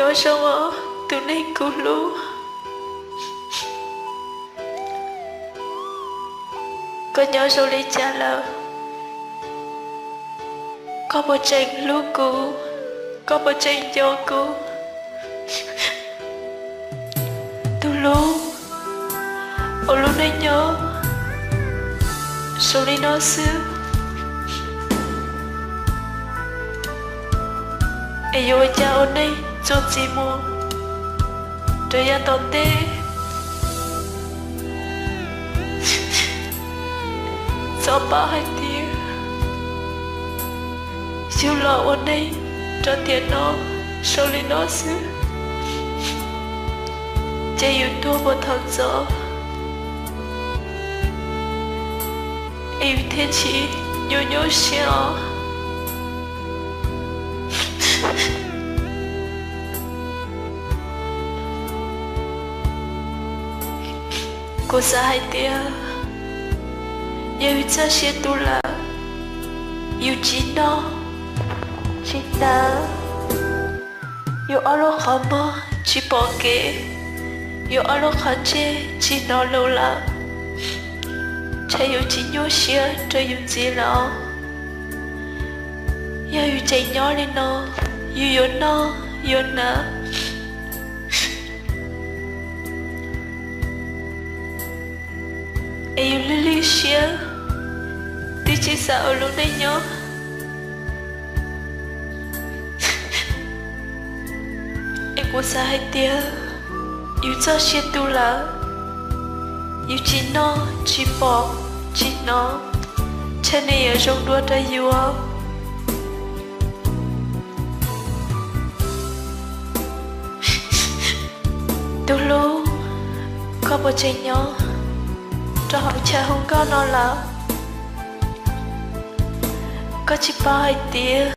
nhỏ sao mà tụi này cứu lũ. Con nhỏ sao đi trả lời. Có một tranh lũ cứu, có một tranh cho cứu. Tụi lũ, ô lũ này nhỏ, sao đi nó xưa. Ê dô cha ôn này, cho chị mua. Trời ya tỏ tê. Sao bà hai tiếng. Siêu lọ ôn này, cho tiền nó, sao đi nó xưa. Chả yêu thua một thằng gió. Yêu thế chị, nhô nhô xeo. Cô xa hai tia. Yêu cha xe tu là. Yêu chị nó. Chị ta. Yêu ở lúc khó mơ, chị bỏ kê. Yêu ở lúc khó chê, chị nó lâu là. Chả yêu chị nhô xia, cho yêu chị nó. Yêu chạy nhỏ lên nó. Yêu nó, yêu nó. Yêu lili xia. Tí chị xa ở lúc này nhó. Em có xa hai tia. Yêu cho xia tu là. Yêu chị nó, chị bỏ, chị nó. Chả này ở trong đua ra yêu á. Tu lũ. Có một tranh nhỏ. Cho hỏi cha không có nó là. Có chị bao hai tia.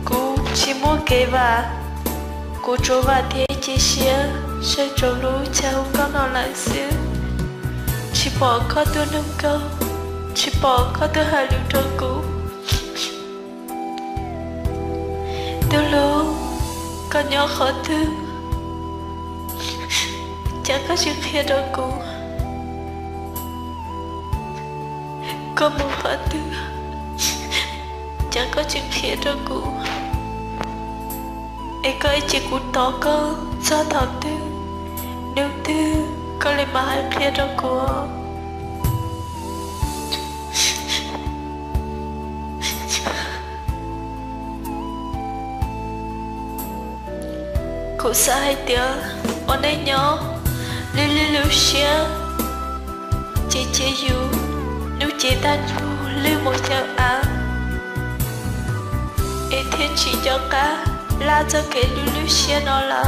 Cô chỉ mua kế và. Cô trô và thế chị xia. Sẽ trô lũ cha không có nó lại xưa. Chị bỏ có tôi nâng câu. Chị bỏ có tôi hai lưu cho cô. Tu lũ. Con nhỏ khó thương. Chẳng có chuyện kia đâu cô. Có một hóa tư. Chẳng có chuyện kia đâu cô. Ê có ý chị cũng tỏ có. Sao thảo tư. Nếu tư. Có lẽ mà hai kia đâu cô. Cô xa hai tía. Ôn đây nhỏ. Lưu lưu lưu xia. Chị chế dù. Nếu chị ta chú lưu một chào á. Ê thiên chỉ cho cá. La cho cái lưu lưu xia nó là.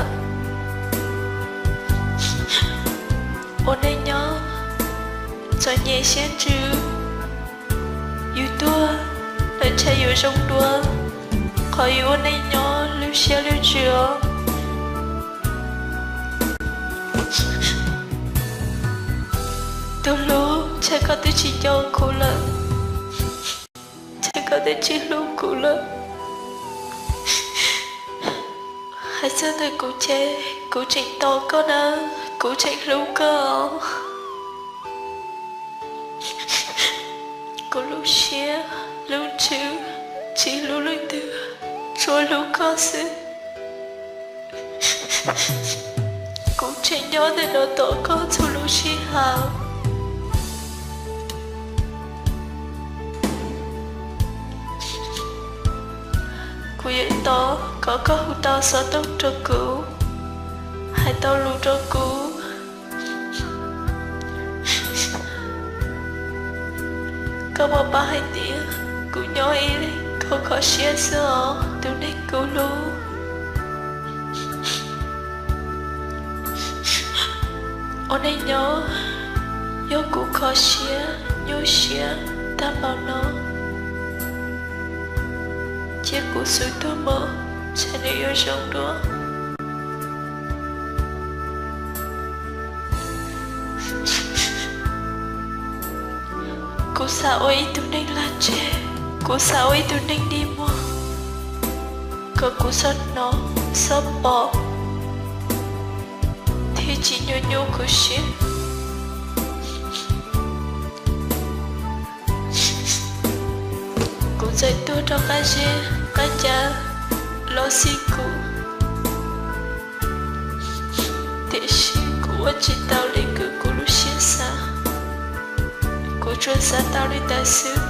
Ôn đây nhỏ. Cho nhẹ xia chứ. Yêu tua. Lần chạy yêu trong đua. Khỏi yêu ôn đây nhỏ. Lưu xia lưu chữa. Tu lũ, chả có tôi chỉ cho cô là. Chả có tôi chỉ lúc cô là. Hãy sao tôi cô chạy to có nè. Cô chạy lúc cơ. Cô lúc xia, lúc chứ. Chỉ lúc lúc tư. Rồi lúc có sự. Cô chạy nhỏ để nó tổ có cho lúc xia hào. Cô dạy to có hữu tao sở tốt cho cứu. Hai tao lưu cho cứu. Có một ba hai tía. Cô nhỏ ý đi. Cô khó xia sơ. Tụi này cứu lưu. Ôn này nhỏ. Nhớ cô khó xia. Nhớ xia. Ta bảo nó. Chiếc của sự tơ mơ. Sẽ này ở trong đó. Cô sao ấy tụi nên là chê. Cô sao ấy tụi nên đi mua. Có cô sót nó. sắp bỏ thì chỉ nhô nhô của chị cũng dạy tôi trong cái nhà lo xin cụ thì chị của chị tao lấy cứ của lúc xin xa của chuyên gia tao đi đại sứ